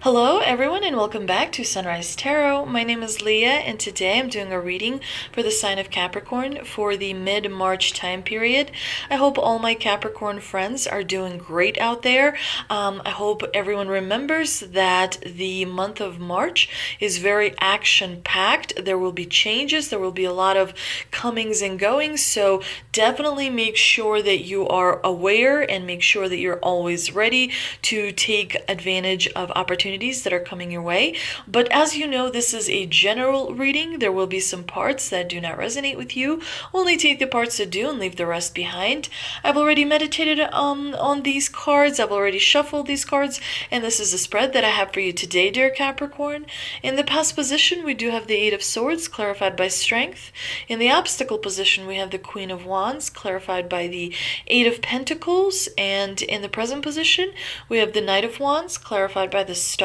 Hello, everyone, and welcome back to Sunrise Tarot. My name is Leah, and today I'm doing a reading for the sign of Capricorn for the mid-March time period. I hope all my Capricorn friends are doing great out there. I hope everyone remembers that the month of March is very action-packed. There will be changes, there will be a lot of comings and goings, so definitely make sure that you are aware and make sure that you're always ready to take advantage of opportunities that are coming your way. But as you know, this is a general reading. There will be some parts that do not resonate with you. Only take the parts that do and leave the rest behind. I've already meditated on these cards. I've already shuffled these cards, and this is the spread that I have for you today, dear Capricorn. In the past position, we do have the Eight of Swords, clarified by Strength. In the obstacle position, we have the Queen of Wands, clarified by the Eight of Pentacles. And in the present position, we have the Knight of Wands, clarified by the Star.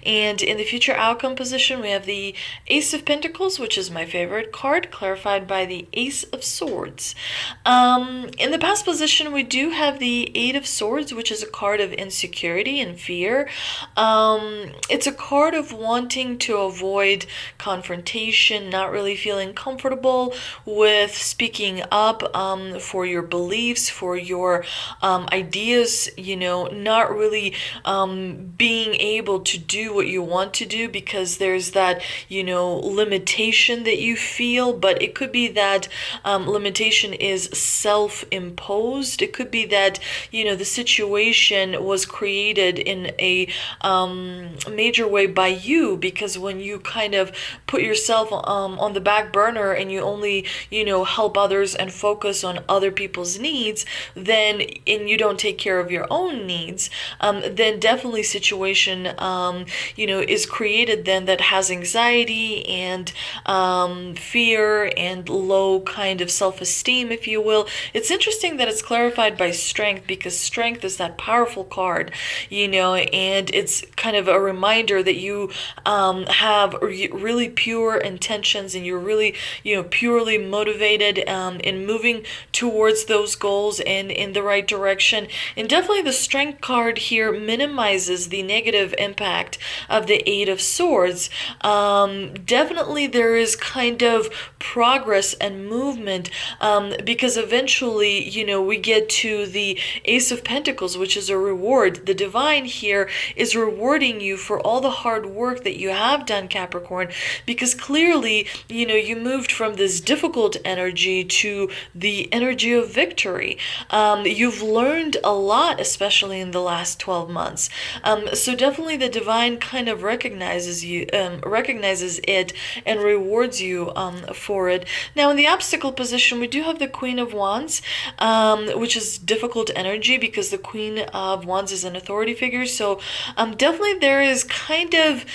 And in the future outcome position, we have the Ace of Pentacles, which is my favorite card, clarified by the Ace of Swords. In the past position, we do have the Eight of Swords, which is a card of insecurity and fear. It's a card of wanting to avoid confrontation, not really feeling comfortable with speaking up for your beliefs, for your ideas, not really being able to do what you want to do because there's that, limitation that you feel, but it could be that limitation is self-imposed. It could be that, the situation was created in a major way by you, because when you kind of put yourself on the back burner and you only, help others and focus on other people's needs, and you don't take care of your own needs, then definitely situation, is created then that has anxiety and fear and low kind of self-esteem, if you will. It's interesting that it's clarified by Strength, because Strength is that powerful card, and it's kind of a reminder that you have really pure intentions and you're really, purely motivated in moving towards those goals and in the right direction. And definitely the Strength card here minimizes the negative impact of the Eight of Swords. Definitely there is kind of progress and movement, because eventually, we get to the Ace of Pentacles, which is a reward. The divine here is rewarding you for all the hard work that you have done, Capricorn, because clearly, you moved from this difficult energy to the energy of victory. You've learned a lot, especially in the last 12 months. So definitely the divine kind of recognizes it and rewards you for it. Now in the obstacle position, we do have the Queen of Wands, which is difficult energy because the Queen of Wands is an authority figure. So definitely there is kind of,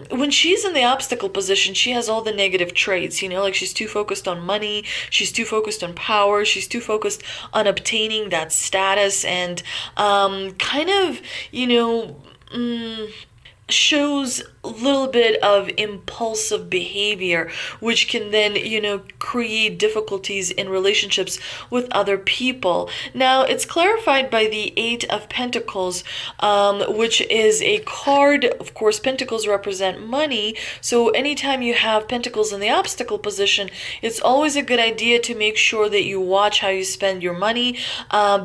when she's in the obstacle position, she has all the negative traits, like she's too focused on money, she's too focused on power, she's too focused on obtaining that status, and kind of, shows a little bit of impulsive behavior, which can then, create difficulties in relationships with other people. Now, it's clarified by the Eight of Pentacles, which is a card. Of course, Pentacles represent money. So anytime you have Pentacles in the obstacle position, it's always a good idea to make sure that you watch how you spend your money.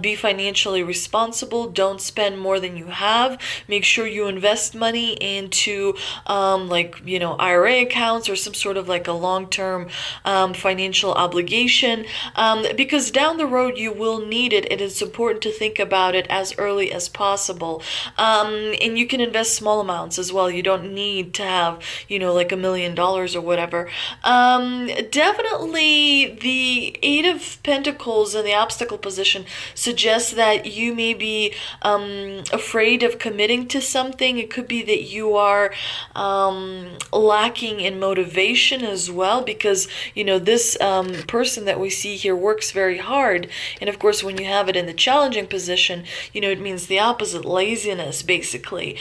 Be financially responsible. Don't spend more than you have. Make sure you invest money into IRA accounts or some sort of like a long-term financial obligation, because down the road you will need it, and it's important to think about it as early as possible. And you can invest small amounts as well. You don't need to have, like $1 million or whatever. Definitely the Eight of Pentacles in the obstacle position suggests that you may be afraid of committing to something. It could be that you are lacking in motivation as well, because this person that we see here works very hard, and of course when you have it in the challenging position, it means the opposite, laziness, basically.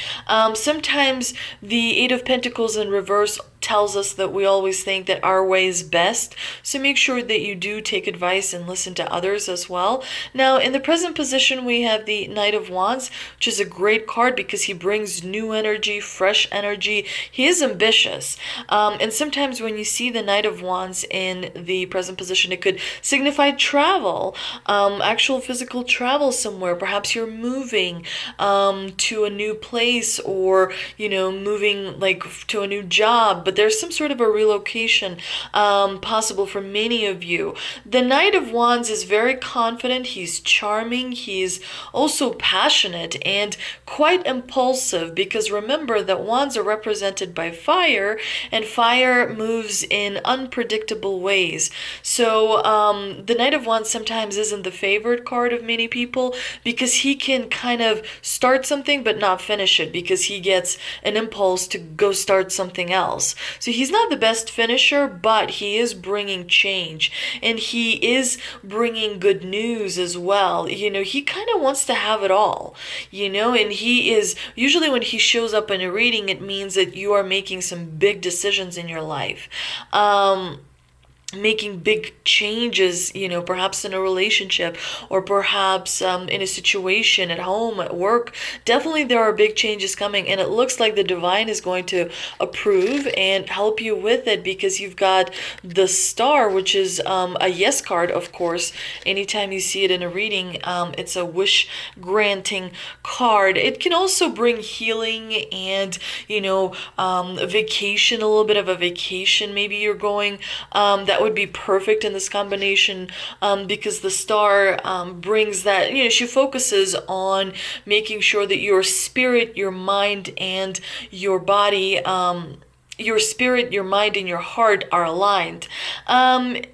Sometimes the Eight of Pentacles in reverse tells us that we always think that our way is best. So make sure that you do take advice and listen to others as well. Now, in the present position, we have the Knight of Wands, which is a great card because he brings new energy, fresh energy. He is ambitious. And sometimes when you see the Knight of Wands in the present position, it could signify travel, actual physical travel somewhere. Perhaps you're moving to a new place, or, moving like to a new job, but there's some sort of a relocation possible for many of you. The Knight of Wands is very confident, he's charming, he's also passionate and quite impulsive, because remember that wands are represented by fire, and fire moves in unpredictable ways. So the Knight of Wands sometimes isn't the favorite card of many people, because he can kind of start something but not finish it, because he gets an impulse to go start something else. So he's not the best finisher, but he is bringing change, and he is bringing good news as well. He kind of wants to have it all, and he is usually, when he shows up in a reading, it means that you are making some big decisions in your life. Making big changes, perhaps in a relationship, or perhaps in a situation at home, at work. Definitely there are big changes coming, and it looks like the divine is going to approve and help you with it, because you've got the Star, which is a yes card, of course. Anytime you see it in a reading, it's a wish granting card. It can also bring healing and, a vacation, a little bit of a vacation. Maybe you're going, that would be perfect in this combination, because the Star brings that, she focuses on making sure that your spirit, your mind, and your body, your spirit, your mind, and your heart are aligned.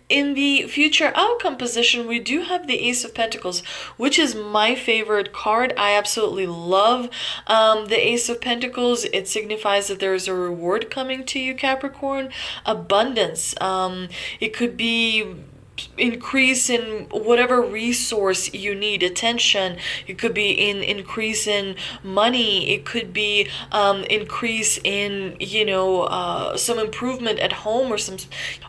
In the future outcome position, we do have the Ace of Pentacles, which is my favorite card. I absolutely love the Ace of Pentacles. It signifies that there is a reward coming to you, Capricorn. Abundance. It could be increase in whatever resource you need, attention. It could be in increase in money. It could be increase in some improvement at home,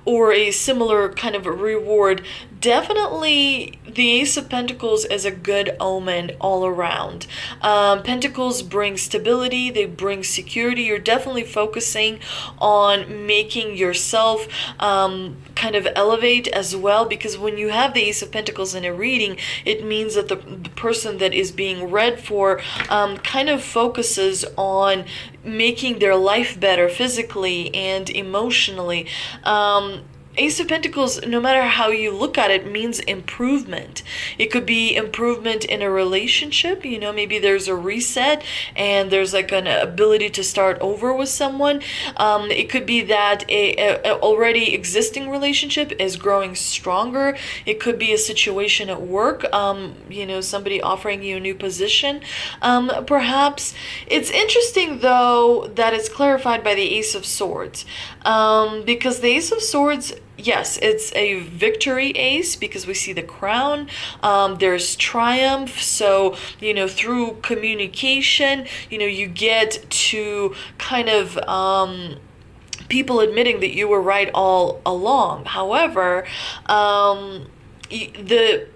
or a similar kind of reward. Definitely the Ace of Pentacles is a good omen all around. Pentacles bring stability, they bring security. You're definitely focusing on making yourself kind of elevate as well, because when you have the Ace of Pentacles in a reading, it means that the person that is being read for kind of focuses on making their life better physically and emotionally. Ace of Pentacles, no matter how you look at it, means improvement. It could be improvement in a relationship. Maybe there's a reset and there's like an ability to start over with someone. It could be that a already existing relationship is growing stronger. It could be a situation at work, somebody offering you a new position. Perhaps it's interesting, though, that it's clarified by the Ace of Swords, because the Ace of Swords, yes, it's a victory ace, because we see the crown. There's triumph. So, through communication, you get to kind of people admitting that you were right all along. However, the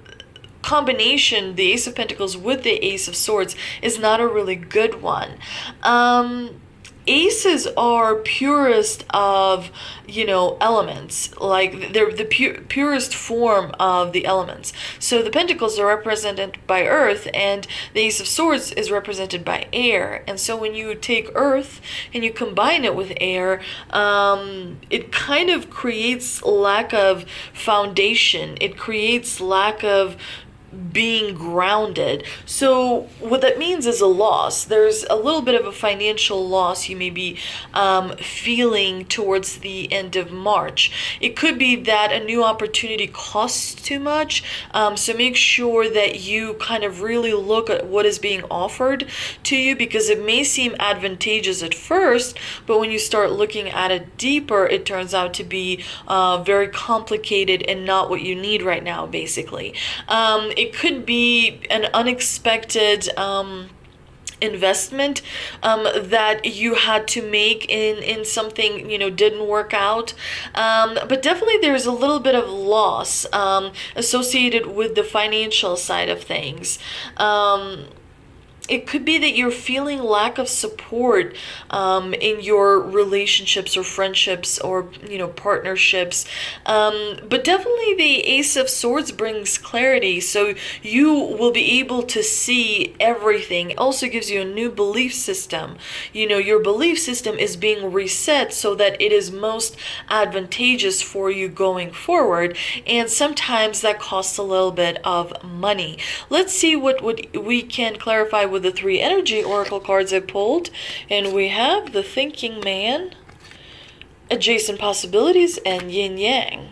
combination, the Ace of Pentacles with the Ace of Swords, is not a really good one. Aces are purest of, elements. Like, they're the purest form of the elements. So the Pentacles are represented by earth, and the Ace of Swords is represented by air. And so when you take earth and you combine it with air, it kind of creates lack of foundation. It creates lack of being grounded. So what that means is a loss. There's a little bit of a financial loss you may be feeling towards the end of March. It could be that a new opportunity costs too much. So make sure that you kind of really look at what is being offered to you, because it may seem advantageous at first, but when you start looking at it deeper, it turns out to be very complicated and not what you need right now, basically. It could be an unexpected investment that you had to make in something, didn't work out. But definitely there's a little bit of loss associated with the financial side of things. It could be that you're feeling lack of support in your relationships or friendships or partnerships. But definitely the Ace of Swords brings clarity, so you will be able to see everything. It also gives you a new belief system. Your belief system is being reset so that it is most advantageous for you going forward, and sometimes that costs a little bit of money. Let's see what we can clarify with the 3 energy oracle cards I pulled. And we have the Thinking Man, Adjacent Possibilities, and Yin Yang.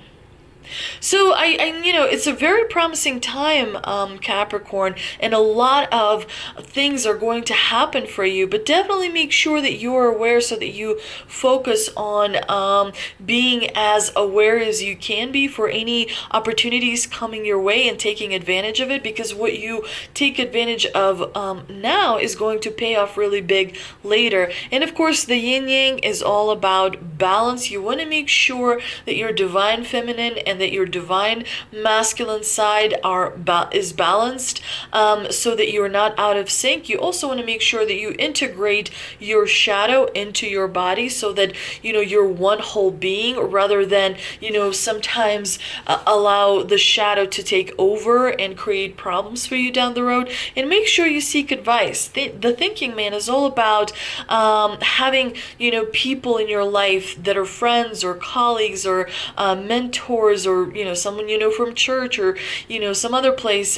So it's a very promising time, Capricorn, and a lot of things are going to happen for you, but definitely make sure that you are aware so that you focus on being as aware as you can be for any opportunities coming your way and taking advantage of it, because what you take advantage of now is going to pay off really big later. And of course, the yin yang is all about balance. You want to make sure that your divine feminine and that your divine masculine side is balanced, so that you're not out of sync. You also want to make sure that you integrate your shadow into your body so that you're one whole being, rather than sometimes allow the shadow to take over and create problems for you down the road. And make sure you seek advice. The Thinking Man is all about having people in your life that are friends or colleagues or mentors, or someone from church, or some other place,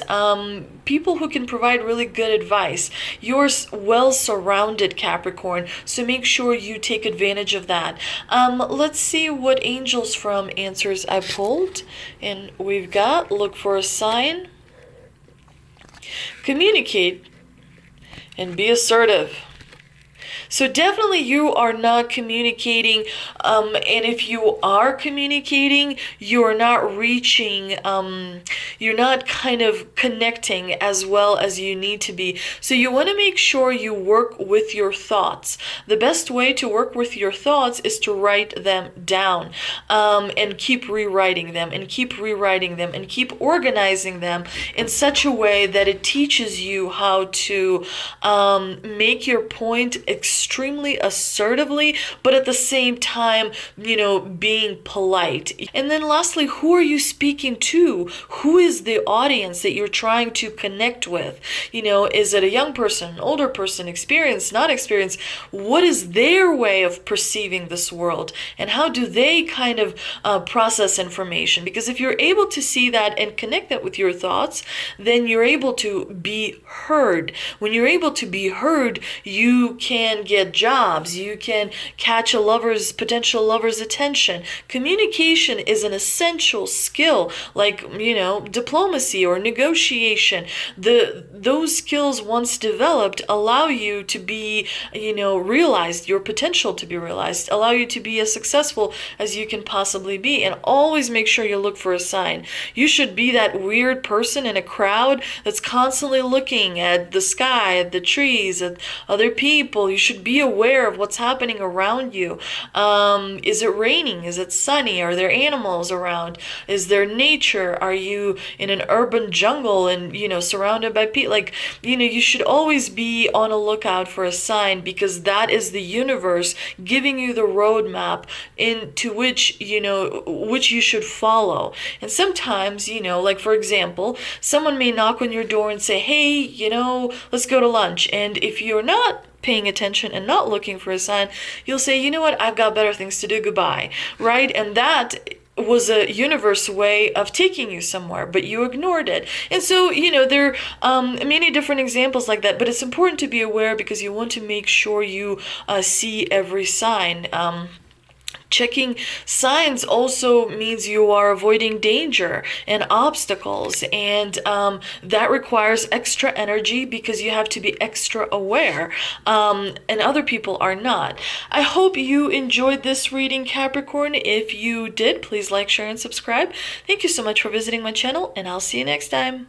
people who can provide really good advice. You're well surrounded, Capricorn, so make sure you take advantage of that. Let's see what angels from answers I pulled. And we've got look for a sign, communicate, and be assertive. So definitely you are not communicating, and if you are communicating, you're not reaching, you're not kind of connecting as well as you need to be. So you want to make sure you work with your thoughts. The best way to work with your thoughts is to write them down, and keep rewriting them, and keep rewriting them, and keep organizing them in such a way that it teaches you how to make your point extremely assertively, but at the same time, being polite. And then lastly, who are you speaking to? Who is the audience that you're trying to connect with? Is it a young person, an older person, experienced, not experienced? What is their way of perceiving this world? And how do they kind of process information? Because if you're able to see that and connect that with your thoughts, then you're able to be heard. When you're able to be heard, you can get jobs, you can catch a potential lover's attention. Communication is an essential skill, like diplomacy or negotiation. Those skills, once developed, allow you to be realized, your potential to be realized, allow you to be as successful as you can possibly be. And always make sure you look for a sign. You should be that weird person in a crowd that's constantly looking at the sky, at the trees, at other people. You should be aware of what's happening around you. Is it raining? Is it sunny? Are there animals around? Is there nature? Are you in an urban jungle and surrounded by people? You should always be on a lookout for a sign, because that is the universe giving you the roadmap into which you should follow. And sometimes, like for example, someone may knock on your door and say, hey, let's go to lunch. And if you're not paying attention and not looking for a sign, you'll say, you know what, I've got better things to do, goodbye, right? And that was a universe way of taking you somewhere, but you ignored it. And so, there are many different examples like that, but it's important to be aware, because you want to make sure you see every sign. Checking signs also means you are avoiding danger and obstacles, and that requires extra energy, because you have to be extra aware, and other people are not. I hope you enjoyed this reading, Capricorn. If you did, please like, share, and subscribe. Thank you so much for visiting my channel, and I'll see you next time.